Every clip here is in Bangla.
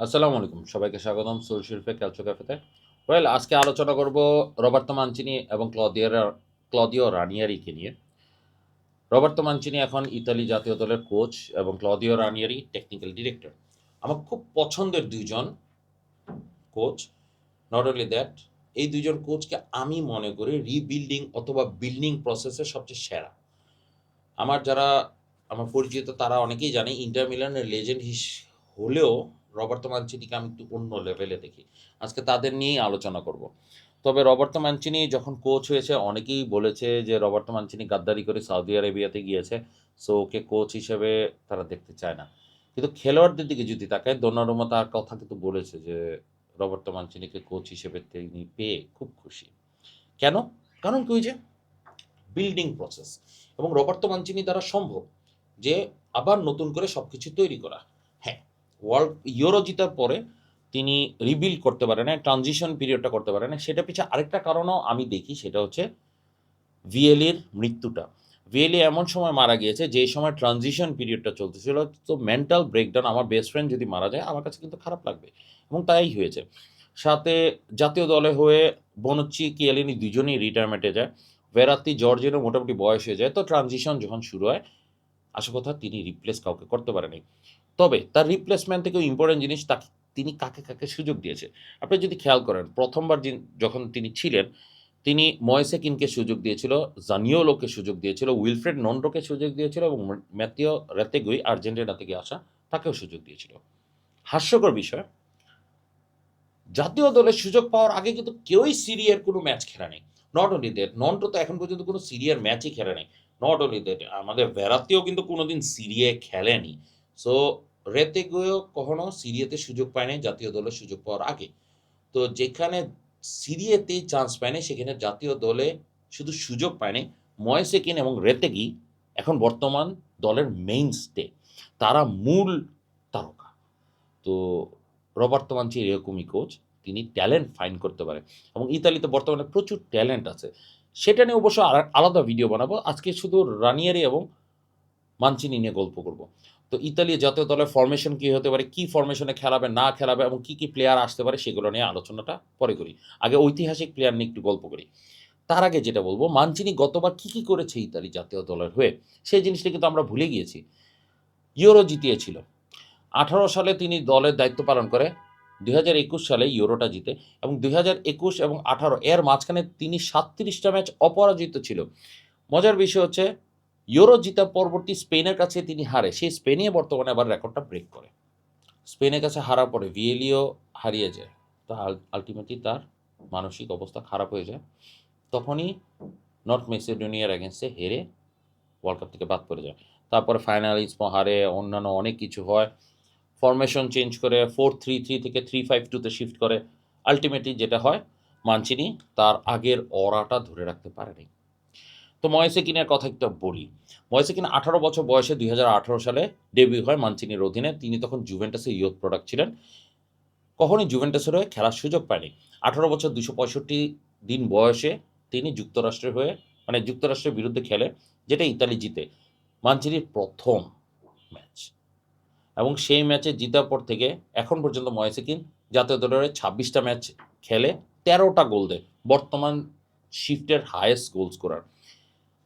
আসসালামু আলাইকুম। সবাইকে স্বাগতম সোল শিল্পে ক্যালচো ক্যাফেতে। আজকে আলোচনা করব রবার্তো মানচিনি এবং ক্লদিও রানিয়ারিকে নিয়ে। রবার্তো মানচিনি এখন ইতালি জাতীয় দলের কোচ এবং ক্লদিও রানিয়ারি টেকনিক্যাল ডিরেক্টর। আমার খুব পছন্দের ২ জন কোচ। নট অনলি দ্যাট, এই ২ জন কোচকে আমি মনে করি রিবিল্ডিং অথবা বিল্ডিং প্রসেসে সবচেয়ে সেরা। আমার যারা আমার পরিচিত তারা অনেকেই জানে ইন্টার মিলানের লেজেন্ড হলেও রবার্তো মানচিনিকে আমি একটু অন্য লেভেলে দেখি। আজকে তাদের নিয়েই আলোচনা করব। তবে রবার্তো মানচিনি যখন কোচ হয়েছে অনেকেই বলেছে যে রবার্তো মানচিনি গাদ্দারি করে সৌদি আরেবিয়াতে গিয়েছে। সো ওকে কোচ হিসেবে তারা দেখতে চায় না। কিন্তু খেলোয়াড়দের দিকে যদি তাকায় দোনারুমা তার কথা কিন্তু বলেছে যে রবার্তো মানচিনিকে কোচ হিসেবে তিনি পেয়ে খুব খুশি। কেন? কারণ কি ওই যে বিল্ডিং প্রসেস এবং রবার্তো মানচিনি দ্বারা সম্ভব যে আবার নতুন করে সবকিছু তৈরি করা। হ্যাঁ, ওয়ার্ল্ড ইউরো জিতার পরে তিনি রিবিল্ড করতে পারে না, ট্রানজিশন পিরিয়ডটা করতে পারে না। সেটা পিছে আরেকটা কারণও আমি দেখি, সেটা হচ্ছে ভিএলির মৃত্যুটা। ভিএলি এমন সময় মারা গিয়েছে যে সময় ট্রানজিশন পিরিয়ডটা চলতেছিল। তো মেন্টাল ব্রেকডাউন, আমার বেস্ট ফ্রেন্ড যদি মারা যায় আমার কাছে কিন্তু খারাপ লাগবে এবং তাই হয়েছে। সাথে জাতীয় দলে হয়ে বনুচ্চি কিয়েলিনি দুজনেই রিটায়ারমেন্টে যায়। ভেরাত্তি জর্জিনো মোটামুটি বয়স হয়ে যায়। তো ট্রানজিশন যখন শুরু হয় আসল কথা তিনি রিপ্লেস কাউকে করতে পারেনি। তবে তার রিপ্লেসমেন্ট থেকেও ইম্পর্টেন্ট জিনিস তাকে তিনি কাকে সুযোগ দিয়েছে। আপনি যদি খেয়াল করেন প্রথমবার যখন তিনি ছিলেন তিনি ময়েসে কিনকে সুযোগ দিয়েছিল, জানিওলোকে সুযোগ দিয়েছিল, উইলফ্রেড নন্ডোকে সুযোগ দিয়েছিল এবং ম্যাথিও রেতেগুই আর্জেন্টিনা থেকে আসা তাকেও সুযোগ দিয়েছিল। হাস্যকর বিষয়, জাতীয় দলের সুযোগ পাওয়ার আগে কিন্তু কেউই সিরিয়ার কোনো ম্যাচ খেলা নেই। নট অনলি দ্যাট, নন্টো তো এখন পর্যন্ত কোনো সিরিয়ার ম্যাচই খেলে নেই। নট অনলি দ্যাট, আমাদের ভেরাত্তিও কিন্তু কোনোদিন সিরিয়ায় খেলেনি। সো রেতেগুইও কখনো সিরিয়াতে সুযোগ পায়নি জাতীয় দলের সুযোগ পাওয়ার আগে। তো যেখানে সিরিয়াতেই চান্স পায়নি সেখানে জাতীয় দলে শুধু সুযোগ পায়নি ময়েসেকিন এবং রেতেগি এখন বর্তমান দলের মেইনস্টে, তারা মূল তারকা। তো রবার্তো মানচিনি এরকমই কোচ, তিনি ট্যালেন্ট ফাইন্ড করতে পারে এবং ইতালিতে বর্তমানে প্রচুর ট্যালেন্ট আছে। সেটা নিয়ে অবশ্য আলাদা ভিডিও বানাবো। আজকে শুধু রানিয়ারি এবং মানচিনি নিয়ে গল্প করব। তো ইতালি জাতীয় দলের ফরমেশন কী হতে পারে, কী ফরমেশনে খেলাবে না খেলাবে এবং কী প্লেয়ার আসতে পারে সেগুলো নিয়ে আলোচনাটা পরে করি। আগে ঐতিহাসিক প্লেয়ার নিয়ে একটু গল্প করি। তার আগে যেটা বলব, মানচিনি গতবার কী করেছে ইতালি জাতীয় দলের হয়ে সেই জিনিসটা কিন্তু আমরা ভুলে গিয়েছি। ইউরো জিতিয়েছিল। 18 সালে তিনি দলের দায়িত্ব পালন করে। 2021 সালে ইউরোটা জিতে এবং 2021 এবং 18 এর মাঝখানে তিনি 37টা ম্যাচ অপরাজিত ছিল। মজার বিষয় হচ্ছে ইউরো জিতার পরবর্তী স্পেনের কাছে তিনি হারে। সেই স্পেনই বর্তমানে আবার রেকর্ডটা ব্রেক করে। স্পেনের কাছে হারার পরে ভিয়েলিও হারিয়ে যায়। তো আল্টিমেটলি তার মানসিক অবস্থা খারাপ হয়ে যায়। তখনই নর্থ মেসিডোনিয়ার এগেইনস্টে হেরে ওয়ার্ল্ড কাপ থেকে বাদ পড়ে যায়। তারপরে ফাইনালিস্ট হারে, অন্যান্য অনেক কিছু হয়। ফরমেশন চেঞ্জ করে 4-3-3 থেকে 3-5-2 তে শিফট করে। আল্টিমেটলি যেটা হয়, মানচিনি তার আগের অরাটা ধরে রাখতে পারেনি। তো ময়েসে কিনের কথা একটু বলি। ময়েসে কিন 18 বছর বয়সে 2018 সালে ডেবিউ হয় মানচিনির অধীনে। তিনি তখন জুভেন্টাসের ইয়ুথ প্রোডাক্ট ছিলেন। কখনোই জুভেন্টাসের হয়ে খেলার সুযোগ পায়নি। 18 বছর 265 দিন বয়সে তিনি যুক্তরাষ্ট্রের হয়ে যুক্তরাষ্ট্রের বিরুদ্ধে খেলে, যেটা ইতালি জিতে। মানচিনির প্রথম ম্যাচ এবং সেই ম্যাচে জিতার পর থেকে এখন পর্যন্ত ময়েসে কিন জাতীয় দলের 26টা ম্যাচ খেলে 13টা গোল দেয়। বর্তমান শিফটের হাইয়েস্ট গোল স্কোরার।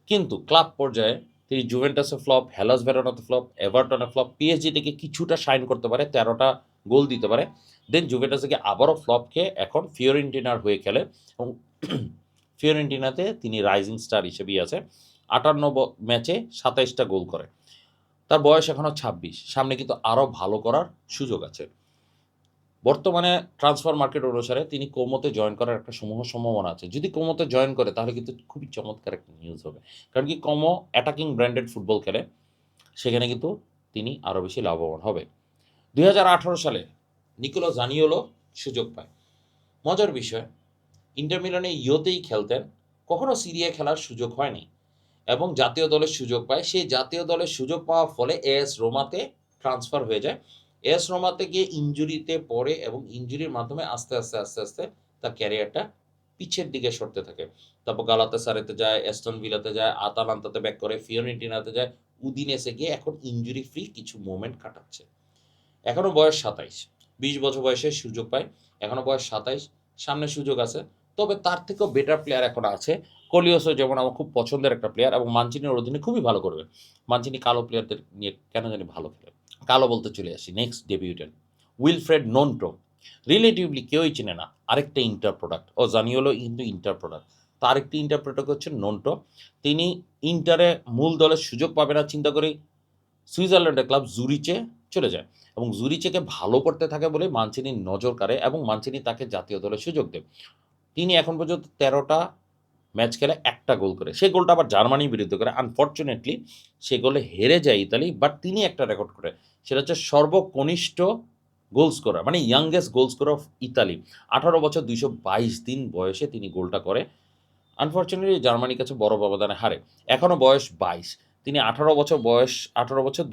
কিন্তু ক্লাব পর্যায়ে তিনি জুভেন্টাসে ফ্লপ, হেলাস ভেরোনাতে ফ্লপ, এভারটনে ফ্লপ, পিএসজি থেকে কিছুটা শাইন করতে পারে, 13টা গোল দিতে পারে। দেন জুভেন্টাস থেকে আবারও ফ্লপ খেয়ে এখন ফিওরেন্টিনার হয়ে খেলে এবং ফিওরেন্টিনাতে তিনি রাইজিং স্টার হিসেবেই আছে। 58 ম্যাচে 27টা গোল করে। তার বয়স এখনও 26, সামনে কিন্তু আরও ভালো করার সুযোগ আছে। বর্তমানে ট্রান্সফার মার্কেট অনুসারে তিনি কোমোতে জয়েন করার একটা সম্ভাবনা আছে। যদি কোমোতে জয়েন করে তাহলে কিন্তু খুবই চমৎকার একটা নিউজ হবে। কারণ কি কোমো অ্যাটাকিং ব্র্যান্ডেড ফুটবল খেলে, সেখানে কিন্তু তিনি আরও বেশি লাভবান হবে। 2018 সালে নিকোলা জানিওলো সুযোগ পায়। মজার বিষয়, ইন্টার মিলানে ইয়োতেই খেলতেন, কখনো সিরিয়া খেলার সুযোগ হয়নি এবং জাতীয় দলের সুযোগ পায়। সেই জাতীয় দলের সুযোগ পাওয়ার ফলে এএস রোমাতে ট্রান্সফার হয়ে যায়। এএস রোমাতে গিয়ে ইনজুরিতে পড়ে এবং ইনজুরির মাধ্যমে আস্তে আস্তে তার ক্যারিয়ারটা পিছের দিকে সরতে থাকে। তারপর গালাতাসারাইতে যায়, অ্যাস্টন ভিলাতে যায়, আতালান্তাতে ব্যাক করে, ফিওরেন্টিনাতে যায়, উদিনেসে গিয়ে এখন ইনজুরি ফ্রি কিছু মোমেন্ট কাটাচ্ছে। এখনও বয়স 27। 20 বছর বয়সে সুযোগ পায়, এখনও বয়স 27, সামনে সুযোগ আছে। তবে তার থেকেও বেটার প্লেয়ার এখন আছে। কোলিয়াসও যেমন আমার খুব পছন্দের একটা প্লেয়ার এবং মানচিনির অধীনে খুবই ভালো করবে। মানচিনি কালো প্লেয়ারদের নিয়ে কেন জানি ভালো খেলে। কালো বলতে চলে আসি, নেক্সট ডেবিউটেন্ট উইলফ্রেড নোন্টো। রিলেটিভলি কেউই চেনে না, আরেকটা ইন্টার প্রোডাক্ট। ও জানিওলো কিন্তু ইন্টার প্রোডাক্ট, তো আরেকটি ইন্টার প্রোডাক্ট হচ্ছে নোন্টো। তিনি ইন্টারে মূল দলের সুযোগ পাবে না চিন্তা করে সুইজারল্যান্ডের ক্লাব জুরিচে চলে যায় এবং জুরিচেকে ভালো করতে থাকে বলে মানচিনির নজর কাড়ে এবং মানচিনি তাকে জাতীয় দলে সুযোগ দেয়। তিনি এখন পর্যন্ত 13টা ম্যাচ খেলে একটা গোল করে, সেই গোলটা আবার জার্মানির বিরুদ্ধে করে। আনফর্চুনেটলি সে গোলে হেরে যায় ইতালি, বাট তিনি একটা রেকর্ড করে, সেটা হচ্ছে সর্বকনিষ্ঠ গোল স্কোরার, মানে youngest goal scorer of Italy. 18 বছর 222 দিন বয়সে তিনি গোলটা করে। আনফর্চুনেটলি জার্মানির কাছে বড় ব্যবধানে হারে। এখনও বয়স 22, তিনি 18 বছর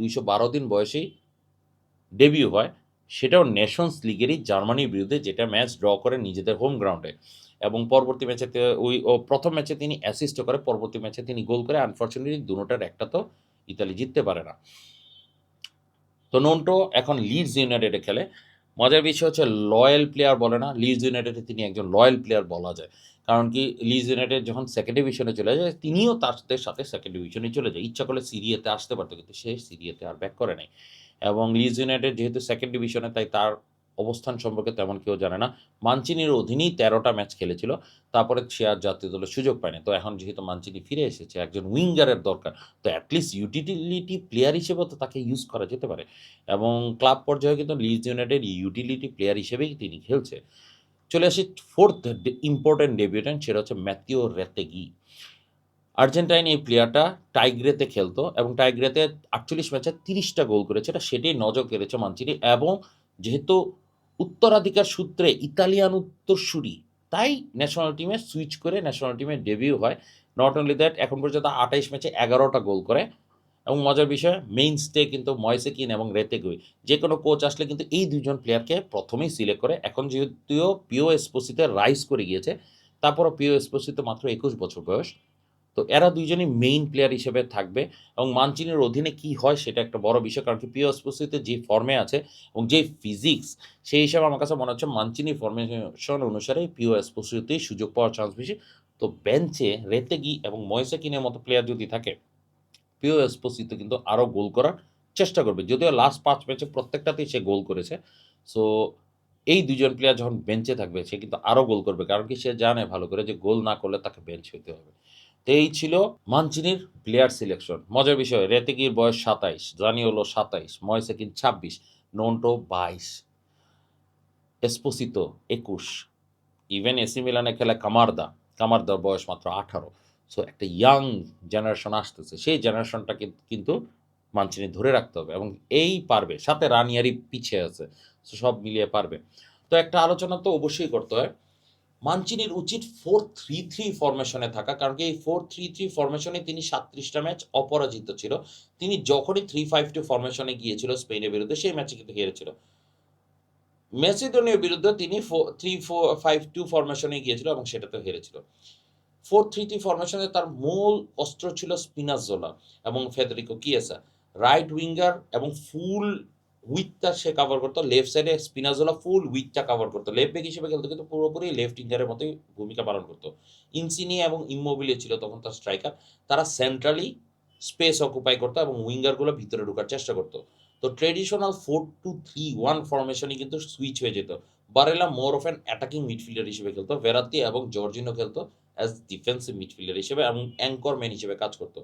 212 দিন বয়সেই ডেবিউ হয়, সেটাও নেশনস লিগেরই জার্মানির বিরুদ্ধে, যেটা ম্যাচ ড্র করে নিজেদের হোম গ্রাউন্ডে। এবং পরবর্তী ম্যাচে প্রথম ম্যাচে তিনি অ্যাসিস্টও করে, পরবর্তী ম্যাচে তিনি গোল করে। আনফর্চুনেটলি দুটোটার একটা তো ইতালি জিততে পারে না। তো নোন্টো এখন লিডস ইউনাইটেডে খেলে। মজার বিষয় হচ্ছে লয়াল প্লেয়ার বলে না, লিডস ইউনাইটেডে তিনি একজন লয়াল প্লেয়ার বলা যায়। কারণ কি, লিডস ইউনাইটেড যখন সেকেন্ড ডিভিশনে চলে যায়, তিনিও তাদের সাথে সেকেন্ড ডিভিশনে চলে যায়। ইচ্ছা করলে সিরিয়াতে আসতে পারতো, কিন্তু সে সিরিয়াতে আর ব্যাক করে নাই। এবং লিডস ইউনাইটেড যেহেতু সেকেন্ড ডিভিশনে, তাই তার অবস্থান সম্পর্কে তেমন কেউ জানে না। মানচিনির অধীনেই 13টা ম্যাচ খেলেছিল, তারপরে সে আর জাতীয় দলের সুযোগ পায়নি। তো এখন যেহেতু মানচিনি ফিরে এসেছে, একজন উইঙ্গারের দরকার, তো অ্যাটলিস্ট ইউটিলিটি প্লেয়ার হিসেবেও তো তাকে ইউজ করা যেতে পারে। এবং ক্লাব পর্যায়ে কিন্তু লিডস ইউনাইটেড ইউটিলিটি প্লেয়ার হিসেবেই তিনি খেলছে। চলে আসি ফোর্থ ইম্পর্টেন্ট ডেবিউটেন্ট, সেটা হচ্ছে ম্যাথিও রেতেগি। আর্জেন্টাইন এই প্লেয়ারটা টাইগ্রেতে খেলতো এবং টাইগ্রেতে 48 ম্যাচে 30টা গোল করেছে, এটা সেটাই নজর কেড়েছে মানচিনি। এবং যেহেতু উত্তরাধিকার সূত্রে ইতালিয়ান উত্তরসূরি, তাই ন্যাশনাল টিমে সুইচ করে ন্যাশনাল টিমে ডেবিউ হয়। নট অনলি দ্যাট, এখন পর্যন্ত 28 ম্যাচে 11টা গোল করে। এবং মজার বিষয়, মেইন স্টে কিন্তু ময়েসে কিন এবং রেতেগুই। যে কোনো কোচ আসলে কিন্তু এই দুজন প্লেয়ারকে প্রথমেই সিলেক্ট করে। এখন যেহেতু পিও এসপোসিতে রাইজ করে গিয়েছে, তারপরও পিও এসপোসিতে মাত্র 21 বছর বয়স, তো এরা দুইজনই মেইন প্লেয়ার হিসেবে থাকবে। এবং মানচিনির অধীনে কি হয় সেটা একটা বড় বিষয়, কারণ কি পিও এসপোসিতে যে ফর্মে আছে এবং যে ফিজিক্স, সেই হিসাবে আমার কাছে মনে হচ্ছে মানচিনি ফরমেশন অনুসারে পিও এসপোসিতেই সুযোগ পাওয়ার চান্স বেশি। তো বেঞ্চে রেতেগি এবং ময়েসে কিনের মতো প্লেয়ার যদি থাকে, পিও এসপোসিতো কিন্তু আরও গোল করার চেষ্টা করবে, যদিও লাস্ট 5 ম্যাচে প্রত্যেকটাতেই সে গোল করেছে। সো এই দুজন প্লেয়ার যখন বেঞ্চে থাকবে, সে কিন্তু আরও গোল করবে, কারণ কি সে জানে ভালো করে যে গোল না করলে তাকে বেঞ্চ হইতে হবে। তো এই ছিল মানচিনির প্লেয়ার সিলেকশন। মজার বিষয়, রেতেগির বয়স 27, জানিওলো 27, ময়েসে কিন 26, নোন্টো 22, এসপোসিতো 21, ইভেন এসি মিলানে খেলা কামারদার বয়স মাত্র 18। সো একটা ইয়াং জেনারেশন আসতেছে, সেই জেনারেশনটা কিন্তু মানচিনি ধরে রাখতে হবে এবং এই পারবে। সাথে রানিয়ারি পিছিয়ে আছে, সো সব মিলিয়ে পারবে। তো একটা আলোচনা তো অবশ্যই করতে হয়, মানচিনির উচিত 4-3-3 ফরমেশনে থাকা, কারণ কি এই 4-3-3 ফরমেশনে তিনি 37টা ম্যাচ অপরাজিত ছিল। তিনি যখনই 3-5-2 ফরমেশনে গিয়েছিল স্পেনের বিরুদ্ধে, সেই ম্যাচে কিন্তু হেরেছিল। মেসিডোনিয়ার বিরুদ্ধে তিনি 3-4-5-2 ফরমেশনে গিয়েছিল এবং সেটাতে হেরেছিল। 4-3-3 ফরমেশনে তার মূল অস্ত্র ছিল স্পিনাজ্জোলা এবং ফেদেরিকো কিয়েসা, রাইট উইঙ্গার এবং ফুল উইথটা সে কভার করতো। লেফট সাইডে স্পিনাজোলা ফুল উইথটা কভার করতো, লেফট ব্যাক হিসেবে খেলতো, কিন্তু পুরোপুরি লেফট উইঙ্গারের মতোই ভূমিকা পালন করতো। ইনসিনি এবং ইম্মোবিলে ছিল তখন তার স্ট্রাইকার, তারা সেন্ট্রালি স্পেস অকুপাই করতো এবং উইঙ্গারগুলো ভিতরে ঢোকার চেষ্টা করতো। তো ট্রেডিশনাল 4-2-3-1 ফরমেশনই কিন্তু সুইচ হয়ে যেত। বারেলা more of an attacking midfielder হিসেবে খেলতো, ভেরাত্তি এবং জর্জিনো খেলতো অ্যাজ ডিফেন্সিভ মিডফিল্ডার হিসেবে এবং অ্যাঙ্কর ম্যান হিসেবে কাজ করতো।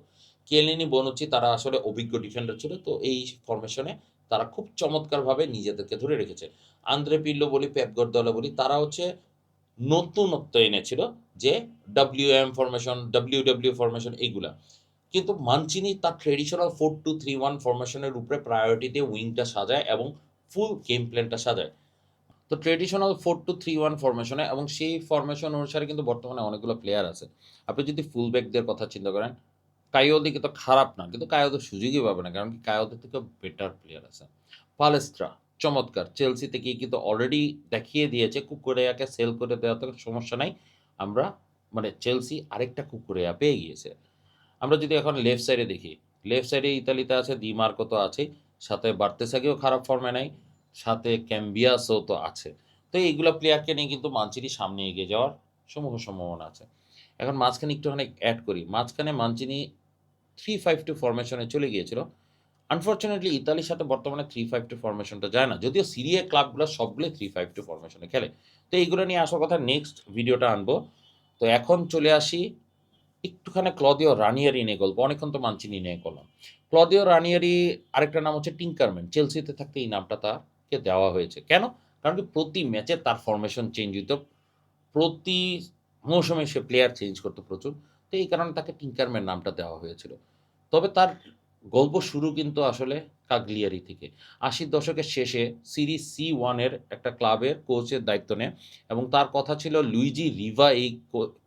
কেলিনি, বনুচি তারা আসলে অভিজ্ঞ ডিফেন্ডার ছিল, তো এই ফরমেশনে তারা খুব চমৎকারভাবে নিজেদেরকে ধরে রেখেছে। আন্দ্রে পিল্লো বলি, পেপ গার্দিওলা বলি, তারা হচ্ছে নতুনত্ব এনেছিল, যে WM ফরমেশন, WW ফরমেশন, এইগুলা। কিন্তু মানচিনি তার ট্রেডিশনাল 4-2-3-1 ফরমেশনের উপরে প্রায়োরিটি দিয়ে উইংটা সাজায় এবং ফুল গেম প্ল্যানটা সাজায়। তো ট্রেডিশনাল 4-2-3-1 ফরমেশনে এবং সেই ফরমেশন অনুসারে কিন্তু বর্তমানে অনেকগুলো প্লেয়ার আছে। আপনি যদি ফুল ব্যাকদের কথা চিন্তা করেন, কাইওদি কিন্তু খারাপ না, কিন্তু কাইওদের সুযোগই পাবে না, কারণ কি কাইওদের থেকে বেটার প্লেয়ার আছে। পালেস্ত্রা চমৎকার, চেলসিতে গিয়ে কিন্তু অলরেডি দেখিয়ে দিয়েছে কুকুরেয়াকে সেল করে দেওয়াতে সমস্যা নাই। আমরা মানে চেলসি আরেকটা কুকুরেয়া পেয়ে গিয়েছে। আমরা যদি এখন লেফট সাইডে দেখি, লেফট সাইডে ইতালিতে আছে দি মার্কো, তো আছেই, সাথে বার্তেসাগিও খারাপ ফর্মে নাই, সাথে ক্যাম্বিয়াসও তো আছে। তো এইগুলা প্লেয়ারকে নিয়ে কিন্তু মানচিনি সামনে এগিয়ে যাওয়ার সম্ভাবনা আছে। এখন মাঝখানে একটুখানি অ্যাড করি। মাঝখানে মানচিনি 3-5-2 ফরমেশনে চলে গিয়েছিল। আনফরচুনেটলি ইতালির সাথে বর্তমানে 3-5-2 ফরমেশনটা যায় না। যদিও সিরি এ ক্লাবগুলো সবগুলোই 3-5-2 ফরমেশনে খেলে। তো এইগুলো নিয়ে আসার কথা নেক্সট ভিডিওটা আনবো। তো এখন চলে আসি একটুখানি ক্লদিও রানিয়েরি নিয়ে গল্প। অনেকক্ষণ তো মানচিনি নিয়ে করলাম। ক্লদিও রানিয়েরি আরেকটা নাম হচ্ছে টিঙ্কারম্যান। চেলসিতে থাকতে এই নামটা তাকে দেওয়া হয়েছে। কেন? কারণ কি প্রতি ম্যাচে তার ফরমেশন চেঞ্জ হইতো। প্রতি মৌসুমে সে প্লেয়ার চেঞ্জ করতো প্রচুর। তো এই কারণে তাকে টিঙ্কারম্যান নামটা দেওয়া হয়েছিল। তবে তার গল্প শুরু কিন্তু আসলে কাগলিয়ারি থেকে। ৮০ দশকের শেষে সিরি সি1 এর একটা ক্লাবের কোচের দায়িত্ব নেয় এবং তার কথা ছিল লুইজি রিভা এই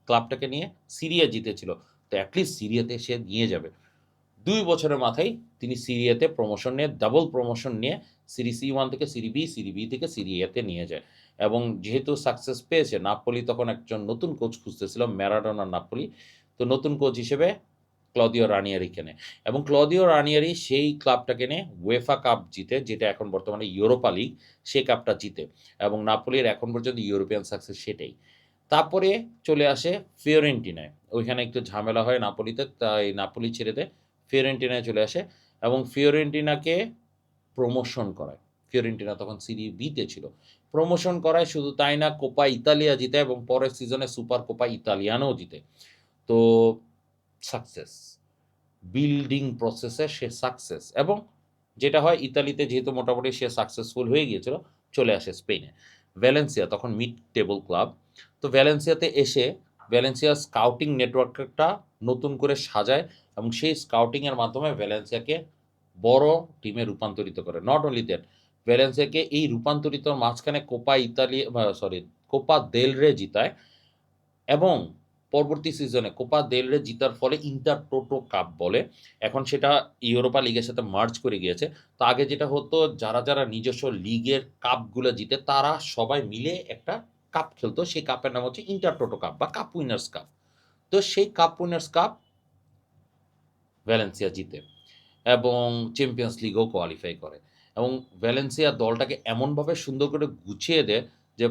ক্লাবটাকে নিয়ে সিরিয়া জিতেছিল। তো এটলিস্ট সিরিয়াতে সে নিয়ে যাবে। ২ বছরের মাথায় তিনি সিরিয়াতে প্রমোশন নিয়ে ডাবল প্রমোশন নিয়ে সিরি সি1 থেকে সিরি বি থেকে সিরি এতে নিয়ে যায় এবং যেহেতু সাকসেস পেয়েছে নাপোলি তখন একজন নতুন কোচ খুঁজতেছিল ম্যারাডোনা নাপোলি। তো নতুন কোচ হিসেবে ক্লদিও রানিয়ারি কেনে এবং ক্লদিও রানিয়ারি সেই ক্লাবটাকে নিয়ে উয়েফা কাপ জিতে যেটা এখন বর্তমানে ইউরোপা লিগ সেই কাপটা জিতে এবং নাপোলির এখন পর্যন্ত ইউরোপিয়ান সাকসেস সেটাই। তারপরে চলে আসে ফিওরেন্টিনায়। ওইখানে একটু ঝামেলা হয় নাপোলিতে, তাই নাপোলি ছেড়ে দেয়। ফিওরেন্টিনায় চলে আসে এবং ফিওরেন্টিনাকে প্রমোশন করায়। ফিওরেন্টিনা তখন সিরি বিতে ছিল। প্রমোশন করায় শুধু তাই না কোপা ইতালিয়া জিতে এবং পরের সিজনে সুপার কোপা ইতালিয়ানোও জিতে। তো সাকসেস। বিল্ডিং প্রসেসে সে সাকসেস এবং যেটা হয় ইতালিতে যেহেতু মোটামুটি সে সাকসেসফুল হয়ে গিয়েছিল চলে আসে স্পেনে। ভ্যালেন্সিয়া তখন মিড টেবল ক্লাব। তো ভ্যালেন্সিয়াতে এসে ভ্যালেন্সিয়া স্কাউটিং নেটওয়ার্কটা নতুন করে সাজায় এবং সেই স্কাউটিংয়ের মাধ্যমে ভ্যালেন্সিয়াকে বড় টিমে রূপান্তরিত করে। নট অনলি দ্যাট, ভ্যালেন্সিয়াকে এই রূপান্তরিত মাঝখানে Copa Italy sorry Copa del রে জিতায় এবং পরবর্তী সিজনে কোপা দেল রে জিতার ফলে ইন্টার টোটো কাপ বলে। এখন সেটা ইউরোপা লিগের সাথে মার্জ করে গিয়েছে। তো আগে যেটা হতো যারা নিজস্ব লিগের কাপগুলো জিতে তারা সবাই মিলে একটা কাপ খেলতো। সেই কাপের নাম হচ্ছে ইন্টার টোটো কাপ বা কাপ উইনার্স কাপ। তো সেই কাপ উইনার্স কাপ ভ্যালেন্সিয়া জিতে এবং চ্যাম্পিয়ন্স লিগও কোয়ালিফাই করে এবং ভ্যালেন্সিয়া দলটাকে এমনভাবে সুন্দর করে গুছিয়ে দেয় যে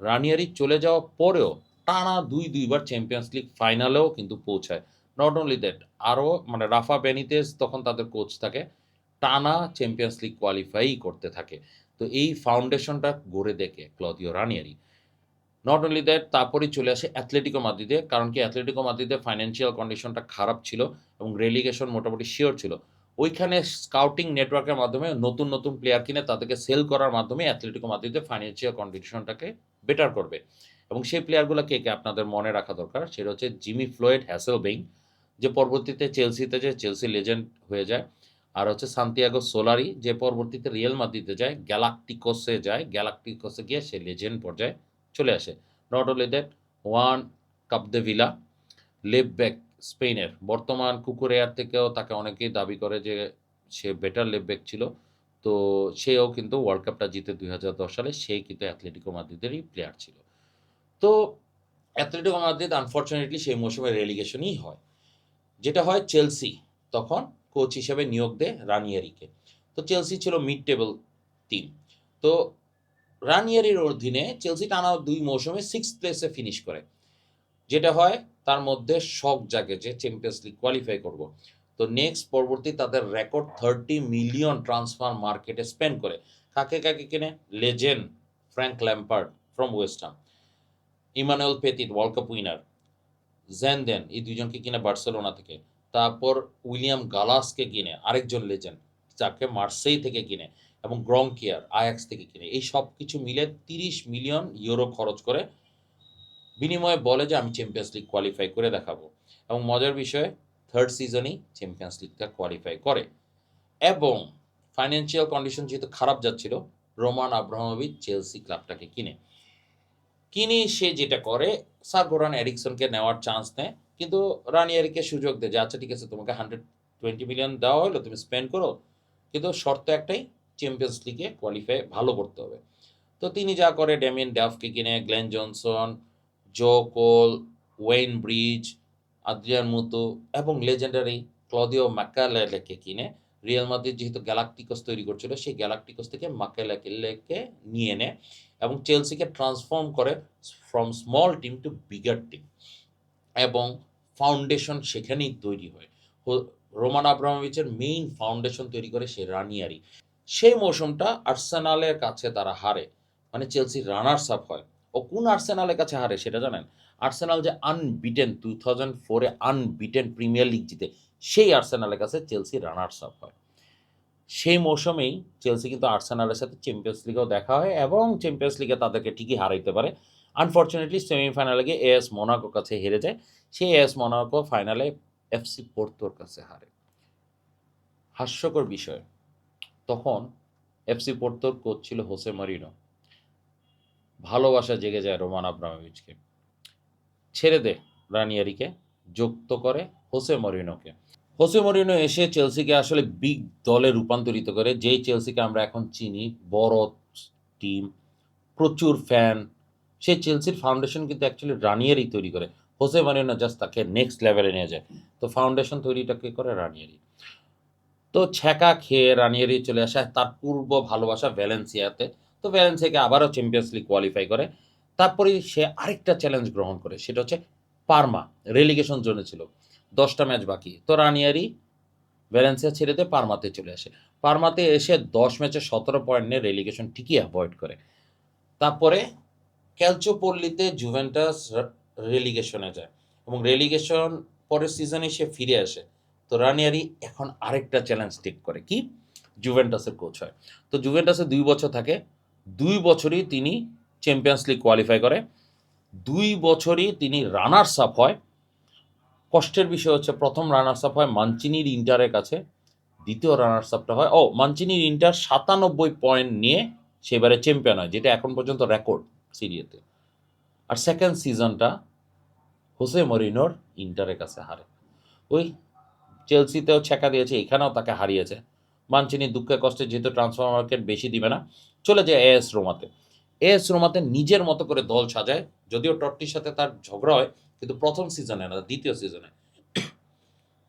রানিয়ারি চলে যাওয়ার পরেও টানা দুইবার চ্যাম্পিয়ন্স লিগ ফাইনালেও কিন্তু পৌঁছায়। নট অনলি দ্যাট, আরও মানে রাফা বেনিতেজ তখন তাদের কোচ থাকে, টানা চ্যাম্পিয়ন্স লিগ কোয়ালিফাই করতে থাকে। তো এই ফাউন্ডেশনটা গড়ে দেখে ক্লদিও রানিয়ারি। নট অনলি দ্যাট, তারপরেই চলে আসে অ্যাথলেটিকো মাদ্রিদে। কারণ কি অ্যাথলেটিকো মাদ্রিদের ফাইন্যান্সিয়াল কন্ডিশনটা খারাপ ছিল এবং রেলিগেশন মোটামুটি শিওর ছিল। ওইখানে স্কাউটিং নেটওয়ার্কের মাধ্যমে নতুন প্লেয়ার কিনে তাদেরকে সেল করার মাধ্যমে অ্যাথলেটিকো মাদ্রিদের ফাইন্যান্সিয়াল কন্ডিশনটাকে বেটার করবে এবং সেই প্লেয়ারগুলো কে আপনাদের মনে রাখা দরকার সেটা হচ্ছে জিমি ফ্লয়েড হ্যাসেলবেইং, যে পরবর্তীতে চেলসিতে যে চেলসি লেজেন্ড হয়ে যায়, আর হচ্ছে সান্তিয়াগো সোলারি যে পরবর্তীতে রিয়াল মাদ্রিদে যায়, গ্যালাক্টিকোসে গিয়ে সে লেজেন্ড পর্যায়ে চলে আসে। Not only that, one Capdevila left back স্পেনের বর্তমান কুকুরেয়ার থেকেও তাকে অনেকেই দাবি করে যে সে বেটার লেফট ব্যাক ছিল। তো সেও কিন্তু ওয়ার্ল্ড কাপটা জিতে ২০১০ সালে সেই কিন্তু অ্যাথলেটিকো মাদ্রিদেরই প্লেয়ার ছিল। তো অ্যাথলেটিকো মাদ্রিদ আনফরচুনেটলি সেই মৌসুমে রেলিগেশনই হয়। যেটা হয় চেলসি তখন কোচ হিসেবে নিয়োগ দেয় রানিয়েরিকে। তো চেলসি ছিল মিড টেবল টিম। তো রানিয়েরির অধীনে চেলসি টানা ২ মৌসুমে 6th প্লেসে ফিনিশ করে। যেটা হয় তার মধ্যে শক জাগে যে চ্যাম্পিয়ন্স লিগ কোয়ালিফাই করব। তো নেক্সট পরবর্তী তাদের রেকর্ড 30 মিলিয়ন ট্রান্সফার মার্কেটে স্পেন্ড করে। কাকে কিনে? Legend Frank Lampard from West Ham, Emmanuel Petit World Cup winner, জেনদেন এই দুজনকে কিনে বার্সেলোনা থেকে। তারপর উইলিয়াম গালাসকে কিনে আরেকজন লেজেন্ড যাকে মার্সেই থেকে কিনে এবং গ্রংকিয়ার আয়াক্স থেকে কিনে। এই সব কিছু মিলে 30 মিলিয়ন ইউরো খরচ করে বিনিময়ে বলে যে আমি চ্যাম্পিয়ন্স লিগ কোয়ালিফাই করে দেখাবো এবং মজার বিষয় থার্ড সিজনেই চ্যাম্পিয়ন্স লিগটা কোয়ালিফাই করে এবং ফাইন্যান্সিয়াল কন্ডিশন যেহেতু খারাপ যাচ্ছিল রোমান আব্রামোভিচ চেলসি ক্লাবটাকে কিনে সে যেটা করে স্যার গোরান এরিকসনকে নেওয়ার চান্স নেয় কিন্তু রানিয়ারিকে সুযোগ দেয় যে আচ্ছা ঠিক আছে তোমাকে 120 মিলিয়ন দেওয়া হলো তুমি স্পেন্ড করো কিন্তু শর্ত একটাই চ্যাম্পিয়ন্স লিগে কোয়ালিফাই ভালো করতে হবে। তো তিনি যা করে ড্যামিয়ান ডাফকে কিনে, গ্লেন জনসন, জো কোল, ওয়েইন ব্রিজ, আদ্রিয়ান মুতো এবং লেজেন্ডারি ক্লদিও ম্যাকালেলেকে কিনে রিয়াল মাদ্রিদ যেহেতু গ্যালাক্টিকোস তৈরি করছিল, সেই গ্যালাক্টিকোস থেকে মাকেলেকে নিয়ে নেয় এবং চেলসিকে ট্রান্সফর্ম করে from small team to bigger team, এবং ফাউন্ডেশন সেখানেই তৈরি হয়। রোমান আব্রামোভিচের মেইন ফাউন্ডেশন তৈরি করে সে রানিয়ারি। সেই মৌসুমটা আর্সেনালের কাছে তারা হারে, মানে চেলসি রানার্স আপ হয়। ও কোন আর্সেনালের কাছে হারে সেটা জানেন? আর্সেনাল যে আনবিটেন 2004-এ আনবিটেন প্রিমিয়ার লিগ জিতে, সেই আর্সেনালের কাছে চেলসি রানার্স আপ হয়। সেই মৌসুমেই চেলসি কিন্তু আর্সেনালের সাথে চ্যাম্পিয়ন্স লিগেও দেখা হয় এবং চ্যাম্পিয়ন্স লিগে তাদেরকে ঠিকই হারাইতে পারে। আনফরচুনেটলি সেমিফাইনালে গিয়ে এএস মোনাকোর কাছে হেরে যায়। সেই এএস মোনাকো ফাইনালে এফসি পোর্তোর কাছে হারে। হাস্যকর বিষয়, তখন এফসি পোর্তোর কোচ ছিল হোসে মরিনো। ভালোবাসা জেগে যায় রোমান আব্রামোভিচকে, ছেড়ে দেয় রানিয়ারিকে, যুক্ত করে হোসে মরিনোকে। হোসে মরিনো এসে চেলসিকে আসলে বিগ দলে রূপান্তরিত করে, যেই চেলসিকে আমরা এখন চিনি, বড় টিম, প্রচুর ফ্যান। সেই চেলসির ফাউন্ডেশন কিন্তু অ্যাকচুয়ালি রানিয়ারি তৈরি করে। হোসে মরিনো জাস্ট তাকে নেক্সট লেভেলে নিয়ে যায়। তো ফাউন্ডেশন তৈরিটা কে করে? রানিয়ারি। তো ছ্যাঁকা খেয়ে রানিয়ারি চলে আসে তার পূর্ব ভালোবাসা ভ্যালেন্সিয়াতে। তো ভ্যালেন্সিয়াকে আবারও চ্যাম্পিয়ন্স লিগ কোয়ালিফাই করে। তারপরেই সে আরেকটা চ্যালেঞ্জ গ্রহণ করে, সেটা হচ্ছে পার্মা। রেলিগেশন জোনে ছিল, 10টা ম্যাচ বাকি। তো রানিয়ারি ভ্যালেন্সিয়া ছেড়ে দিয়ে পার্মাতে চলে আসে। পার্মাতে এসে 10 ম্যাচে 17 পয়েন্ট নিয়ে রেলিগেশন ঠিকই অ্যাভয়েড করে। তারপরে ক্যালচিওপল্লিতে জুভেন্টাস রেলিগেশনে যায় এবং রেলিগেশন পরের সিজনে সে ফিরে আসে। তো রানিয়ারি এখন আরেকটা চ্যালেঞ্জ টেক করে, কি? জুভেন্টাসের কোচ হয়। তো জুভেন্টাসে 2 বছর থাকে, 2 বছরই তিনি চ্যাম্পিয়ন্স লিগ কোয়ালিফাই করে, 2 বছরই তিনি রানার্স আপ হয়। কষ্টের বিষয় হচ্ছে প্রথম রানার্স আপ হয় মানচিনির ইন্টারের কাছে, দ্বিতীয় রানার্স আপটা হয় মানচিনির ইন্টার 97 পয়েন্ট নিয়ে সেবারে চ্যাম্পিয়ন হয়, যেটা এখন পর্যন্ত রেকর্ড সিরিয়াতে। আর সেকেন্ড সিজনটা হোসে মরিনোর ইন্টারের কাছে হারে। ওই চেলসিতেও ছ্যাঁকা দিয়েছে, এখানেও তাকে হারিয়েছে। মানচিনি দুঃখে কষ্টে, যেহেতু ট্রান্সফার মার্কেট বেশি দিবে না, চলে যায় এএস রোমাতে। এএস রোমাতে নিজের মতো করে দল সাজায়, যদিও টট্টির সাথে তার ঝগড়া হয়, কিন্তু প্রথম সিজনে না, দ্বিতীয় সিজনে।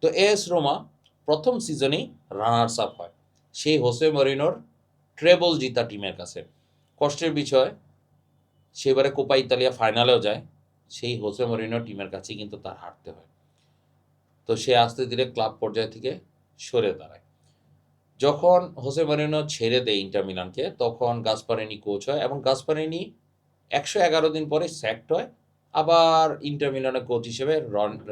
তো এএস রোমা প্রথম সিজনেই রানার্স আপ হয় সেই হোসে মরিনোর ট্রেবল জিতা টিমের কাছে। কষ্টের বিষয়, সেবারে কোপা ইতালিয়া ফাইনালেও যায়, সেই হোসে মরিনো টিমের কাছেই কিন্তু তার হারতে হয়। তো সে আস্তে ধীরে ক্লাব পর্যায় থেকে সরে দাঁড়ায়। যখন হোসে মরিনো ছেড়ে দেয় ইন্টার মিলানকে, তখন গাসপারিনি কোচ হয় এবং গাসপারিনি 111 দিন পরে স্যাকড হয়। আবার ইন্টার মিলানের কোচ হিসেবে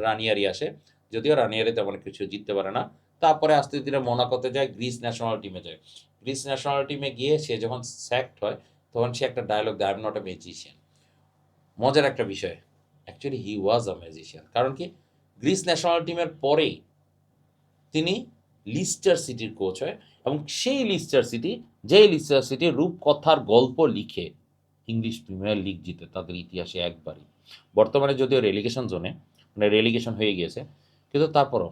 রানিয়ারি আসে, যদিও রানিয়ারি তেমন কিছু জিততে পারে না। তারপরে আস্তে ধীরে মোনাকোতে যায়, গ্রিস ন্যাশনাল টিমে যায়। গ্রিস ন্যাশনাল টিমে গিয়ে সে যখন স্যাকড হয়, তখন সে একটা ডায়লগ দেয়, I am not a magician. মজার একটা বিষয়, actually he was a magician. কারণ কি, গ্রিস ন্যাশনাল টিমের পরেই তিনি লিস্টার সিটির কোচ হয় এবং সেই লিস্টার সিটি, যেই লিস্টার সিটি রূপকথার গল্প লিখে ইংলিশ প্রিমিয়ার লিগ জিতে তাদের ইতিহাসে একবারই। বর্তমানে যদিও রেলিগেশন জোনে, মানে রেলিগেশন হয়ে গিয়েছে, কিন্তু তারপরও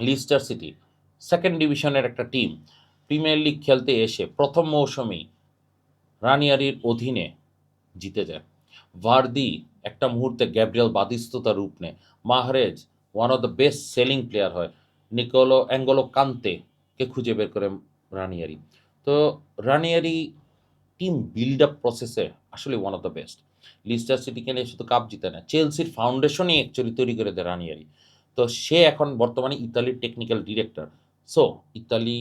লিস্টার সিটি সেকেন্ড ডিভিশনের একটা টিম প্রিমিয়ার লিগ খেলতে এসে প্রথম মৌসুমেই রানিয়ারির অধীনে জিতে যায়। ভার্দি একটা মুহূর্তে গ্যাব্রিয়েল বাতিস্তুতার রূপ নেয়। Mahrez one of the best selling player হয়। অ্যাঙ্গোলো কান্তেকে খুঁজে বের করে রানিয়ারি। তো রানিয়ারি টিম বিল্ড আপ প্রসেসে আসলে one of the best. Leicester সিটিকে নিয়ে শুধু কাপ জিতে না, চেলসির ফাউন্ডেশনই অ্যাকচুয়ালি তৈরি করে দেয় রানিয়ারি। তো সে এখন বর্তমানে ইতালির technical director. So Italy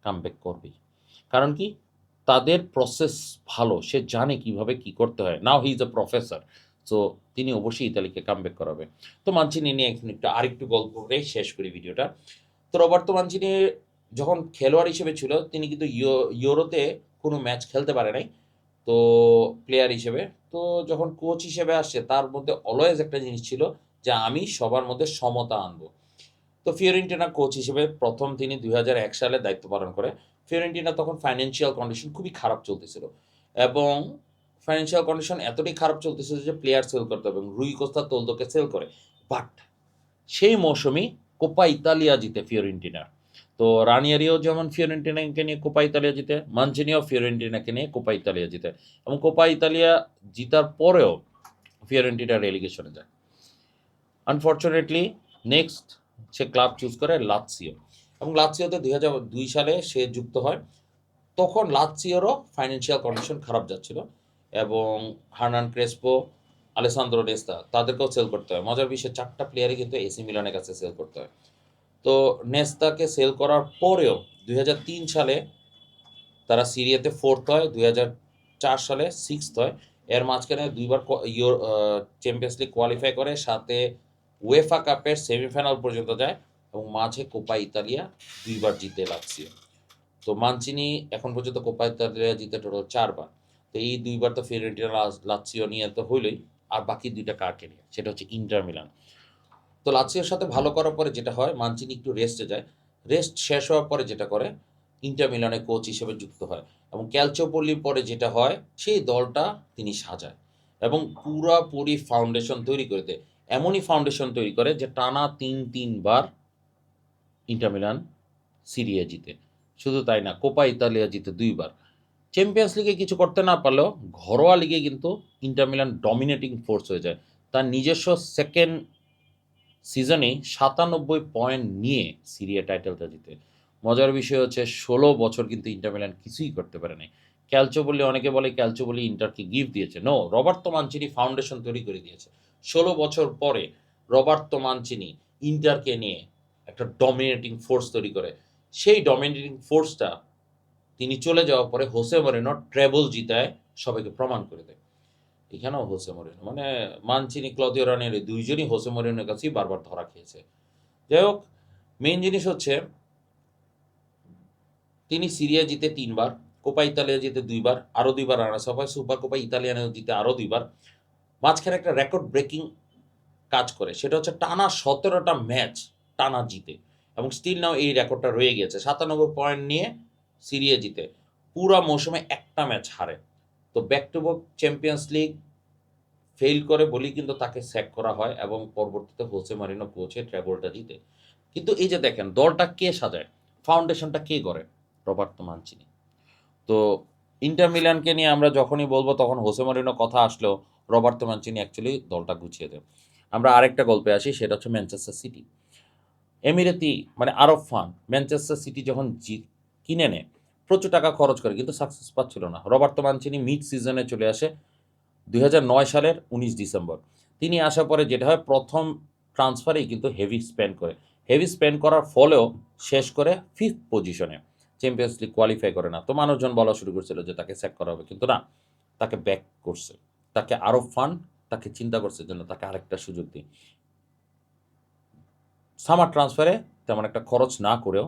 comeback করবেই, কারণ কি, তাদের প্রসেস ভালো, সে জানে কিভাবে কি করতে হয়। Now he is a professor, so তিনি অবশ্যই ইতালিকে কামব্যাক করাবে। তো মানচিনি নিয়ে এখন একটু আরেকটু গল্প করে শেষ করি ভিডিওটা। তো রবার্তো মানচিনি যখন খেলোয়াড় হিসেবে ছিল, তিনি কিন্তু ইউরোতে কোনো ম্যাচ খেলতে পারে নাই, তো প্লেয়ার হিসেবে। তো যখন কোচ হিসেবে আসছে, তার মধ্যে অলওয়েজ একটা জিনিস ছিল যে আমি সবার মধ্যে সমতা আনবো। তো ফিওরেন্টিনা কোচ হিসেবে প্রথম তিনি 2001 সালে দায়িত্ব পালন করে। ফিওরেন্টিনা তখন ফাইন্যান্সিয়াল কন্ডিশন খুবই খারাপ চলতেছিল এবং ফাইন্যান্সিয়াল কন্ডিশন এতটাই খারাপ চলতেছিল যে প্লেয়ার সেল করতে হবে এবং রুই কোস্তা তোলদোকে সেল করে। বাট সেই মৌসুমেই কোপা ইতালিয়া জিতে ফিওরেন্টিনা। তো রানিয়ারিও যেমন ফিওরেন্টিনাকে নিয়ে কোপা ইতালিয়া জিতে, মানচিনিও ফিওরেন্টিনাকে নিয়ে কোপা ইতালিয়া জিতে এবং কোপা ইতালিয়া জিতার পরেও ফিওরেন্টিনা রেলিগেশনে যায়। আনফর্চুনেটলি নেক্সট সে ক্লাব চুজ করে লাৎসিও এবং লাৎসিওতে 2002 সালে সে যুক্ত হয়। তখন লাৎসিওরও ফাইন্যান্সিয়াল কন্ডিশন খারাপ যাচ্ছিল এবং হার্নান ক্রেসপো, আলেসান্দ্রো নেস্তা তাদেরকেও সেল করতে হয়। মজার বিষয় 4টা প্লেয়ারই কিন্তু এসি মিলানের কাছে সেল করতে হয়। তো নেস্তাকে সেল করার পরেও 2003 সালে তারা সিরিয়াতে 4th হয়, 2004 সালে 6th হয়। এর মাঝখানে দুইবার চ্যাম্পিয়ন্স লিগ কোয়ালিফাই করে, সাথে উয়েফা কাপের সেমিফাইনাল পর্যন্ত যায় এবং মাঝে কোপা ইতালিয়া দুইবার জিতে লাৎসিও। তো মানচিনি এখন পর্যন্ত কোপা ইতালিয়া জিতে টোটাল 4বার। তো এই দুইবার তো ফিওরেন্টিনা লাৎসিও নিয়ে তো হইলই, আর বাকি দুইটা কাকে নিয়ে, সেটা হচ্ছে ইন্টার মিলান। তো লাৎসিওর সাথে ভালো করার পরে যেটা হয়, মানচিনি একটু রেস্টে যায়। রেস্ট শেষ হওয়ার পরে যেটা করে, ইন্টার মিলানে কোচ হিসেবে যুক্ত হয় এবং ক্যালচিওপোলির পরে যেটা হয়, সেই দলটা তিনি সাজায় এবং পুরাপুরি ফাউন্ডেশন তৈরি করে দেয়। এমনই ফাউন্ডেশন তৈরি করে যে টানা তিনবার ইন্টার মিলান সিরিয়া জিতে। শুধু তাই না, কোপা ইতালিয়া জিতে 2বার। চ্যাম্পিয়ন্স লিগে কিছু করতে না পারলেও ঘরোয়া লিগে কিন্তু ইন্টার মিলান ডমিনেটিং ফোর্স হয়ে যায়। তার নিজস্ব সেকেন্ড সিজনে 97 পয়েন্ট নিয়ে সিরিয়া টাইটেলটা জিতে। মজার বিষয় হচ্ছে 16 বছর কিন্তু ইন্টার মিলান কিছুই করতে পারে নাই। ক্যালচিওপোলি, অনেকে বলে ক্যালচিওপোলি ইন্টারকে গিফট দিয়েছে। নো, রবার্তো মানচিনি ফাউন্ডেশন তৈরি করে দিয়েছে। 16 বছর পরে রবার্তো মানচিনি ইন্টারকে নিয়ে একটা ডমিনেটিং ফোর্স তৈরি করে। সেই ডমিনেটিং ফোর্সটা তিনি চলে যাওয়ার পরে হোসে মরিনো ট্রেবল জিতায় সবাইকে প্রমাণ করে দেয়। এখানেও হোসে মরিনো মানে মানচিনি, ক্লদিও রানিয়েরি দুইজনই হোসে মরিনোর কাছেই বারবার ধরা খেয়েছে। যাই হোক, মেইন জিনিস হচ্ছে তিনি সিরিয়া জিতে 3বার, কোপা ইতালিয়া জিতে 2বার, আরও 2বার রানার্স আপ হয়, সুপার কোপা ইতালিয়ানেও জিতে আরও 2বার। মাঝখানে একটা রেকর্ড ব্রেকিং কাজ করে, সেটা হচ্ছে টানা 17টা ম্যাচ টানা জিতে এবং স্টিল নাও এই রেকর্ডটা রয়ে গিয়েছে। 97 পয়েন্ট নিয়ে সিরিয়া জিতে পুরা মৌসুমে একটা ম্যাচ হারে। তো back to back champions league fail করে বলেই কিন্তু তাকে স্যাক করা হয় এবং পরবর্তীতে হোসে মারিনো কোচে ট্রেবলটা জিতে। কিন্তু এই যে দেখেন দলটা কে সাজায়, ফাউন্ডেশনটা কে করে, রবার্তো মানচিনি। তো ইন্টার মিলানকে নিয়ে আমরা যখনই বলবো তখন হোসে মরিনো কথা আসলেও রবার্তো মানচিনি অ্যাকচুয়ালি দলটা গুছিয়ে দেয়। আমরা আরেকটা গল্পে আসি, সেটা হচ্ছে ম্যানচেস্টার সিটি। এমিরেতি মানে আরব ফান ম্যানচেস্টার সিটি যখন কিনে নেয়, প্রচুর টাকা খরচ করে কিন্তু সাকসেস পাচ্ছিল না। রবার্তো মানচিনি মিড সিজনে চলে আসে 2009 সালের 19 ডিসেম্বর। তিনি আসার পরে যেটা হয়, প্রথম ট্রান্সফারেই কিন্তু হেভি স্পেন্ড করে। হেভি স্পেন্ড করার ফলেও শেষ করে 5th পজিশনে, চ্যাম্পিয়ন্স লিগ কোয়ালিফাই করে না। তো মানুষজন বলা শুরু করছিল যে তাকে স্যাক করা হবে, কিন্তু না, তাকে ব্যাক করছে। তাকে আরও ফান, তাকে চিন্তা করছে জন্য তাকে আরেকটা সুযোগ দিই। সামার ট্রান্সফারে তেমন একটা খরচ না করেও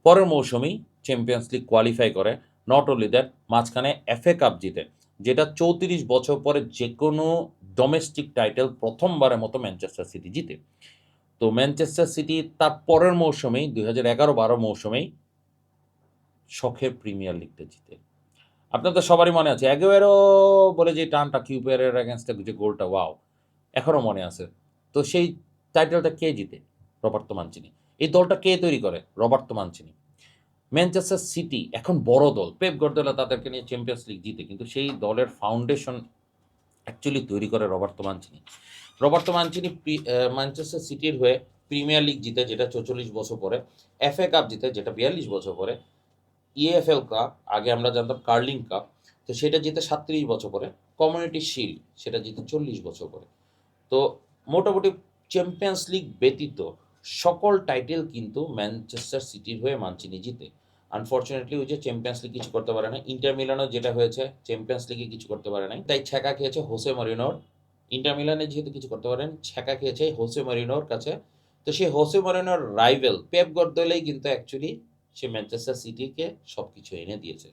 পরের মৌসুমেই চ্যাম্পিয়ন্স লিগ কোয়ালিফাই করে। নট অনলি দ্যাট, মাঝখানে এফএ কাপ জিতে, যেটা 34 বছর পরে যে কোনো ডোমেস্টিক টাইটেল প্রথমবারের মতো ম্যানচেস্টার সিটি জিতে। তো ম্যানচেস্টার সিটি তার পরের মৌসুমেই 2011-12 মৌসুমেই শখের প্রিমিয়ার লিগটা জিতে। আপনাদের সবারই মনে আছে এগুয়েরো বলে যে টানটা কিউপেরের এগেনস্টে যে গোলটা, ওয়াও, এখনও মনে আছে। তো সেই টাইটেলটা কে জিতে? Roberto Mancini. এই দলটা কে তৈরি করে? Roberto Mancini. ম্যানচেস্টার সিটি এখন বড় দল, পেপ গার্দিওলা তাদেরকে নিয়ে চ্যাম্পিয়ন্স লিগ জিতে, কিন্তু সেই দলের ফাউন্ডেশন অ্যাকচুয়ালি তৈরি করে Roberto Mancini. Roberto Mancini Manchester সিটির হয়ে প্রিমিয়ার লিগ জিতে, যেটা 44 বছর পরে, এফএ কাপ জিতে, যেটা 42 বছর পরে, ইএফএল কাপ, আগে আমরা জানতাম কার্লিং কাপ, তো সেটা জিতে 37 বছর পরে, কমিউনিটি শিল্ড সেটা জিতে 40 বছর পরে। তো মোটামুটি চ্যাম্পিয়ন্স লিগ ব্যতীত সকল টাইটেল কিন্তু ম্যানচেস্টার সিটির হয়ে মানচিনি জিতে। আনফর্চুনেটলি ওই যে চ্যাম্পিয়ন্স লিগ কিছু করতে পারে না। ইন্টার মিলানও যেটা হয়েছে, চ্যাম্পিয়ন্স লিগে কিছু করতে পারে নাই, তাই ছ্যাঁকা খেয়েছে হোসে মরিনোর। ইন্টার মিলানে যেহেতু কিছু করতে পারেন, ছ্যাঁকা খেয়েছে হোসে মরিনোর কাছে। তো সেই হোসে মরিনোর রাইভেল পেপ গার্দিওলাই কিন্তু অ্যাকচুয়ালি সে ম্যানচেস্টার সিটিকে সব কিছু এনে দিয়েছে।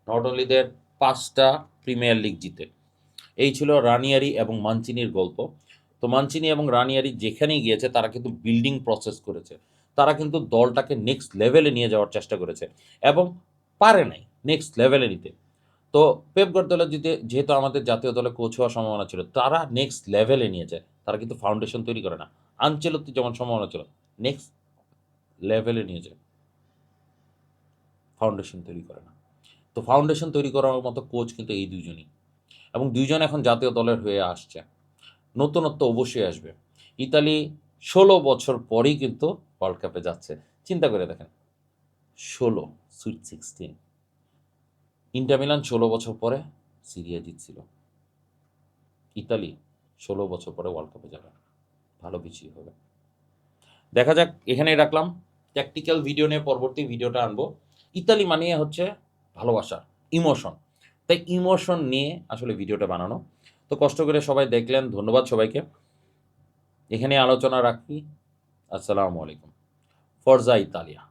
নট অনলি দ্যাট, 5টা প্রিমিয়ার লিগ জিতে। এই ছিল রানিয়ারি এবং মানচিনির গল্প। তো মানচিনি এবং রানিয়ারি যেখানেই গিয়েছে তারা কিন্তু বিল্ডিং প্রসেস করেছে। তারা কিন্তু দলটাকে নেক্সট লেভেলে নিয়ে যাওয়ার চেষ্টা করেছে এবং পারে নাই নেক্সট লেভেলে নিতে। তো পেপ গার্দিওলা যেহেতু আমাদের জাতীয় দলে কোচ হওয়ার সম্ভাবনা ছিল, তারা নেক্সট লেভেলে নিয়ে যায়। তারা কিন্তু ফাউন্ডেশন তৈরি করে না। আনচেলত্তির যেমন সম্ভাবনা ছিল, নেক্সট লেভেলে নিয়ে যায়, ফাউন্ডেশন তৈরি করে না। তো ফাউন্ডেশন তৈরি করার মতো কোচ কিন্তু এই দুইজনই, এবং দুইজন এখন জাতীয় দলের হয়ে আসছে। নতুনত্ব অবশ্যই আসবে। ইতালি 16 বছর পরেই কিন্তু ওয়ার্ল্ড কাপে যাচ্ছে। চিন্তা করে দেখেন, 16 সুইট 16। ইন্টার মিলান 16 বছর পরে সিরিয়া জিতছিল, ইতালি 16 বছর পরে ওয়ার্ল্ড কাপে যাবে। ভালো কিছুই হবে। দেখা যাক, এখানেই রাখলাম। ট্যাকটিক্যাল ভিডিও নিয়ে পরবর্তী ভিডিওটা আনবো। ইতালি মানে হচ্ছে ভালোবাসা, ইমোশন। তাই ইমোশন নিয়ে আসলে ভিডিওটা বানানো। তো কষ্ট করে সবাই দেখলেন, ধন্যবাদ সবাইকে। এখানে আলোচনা রাখি। আসসালামু আলাইকুম। ফরজা ইতালিয়া।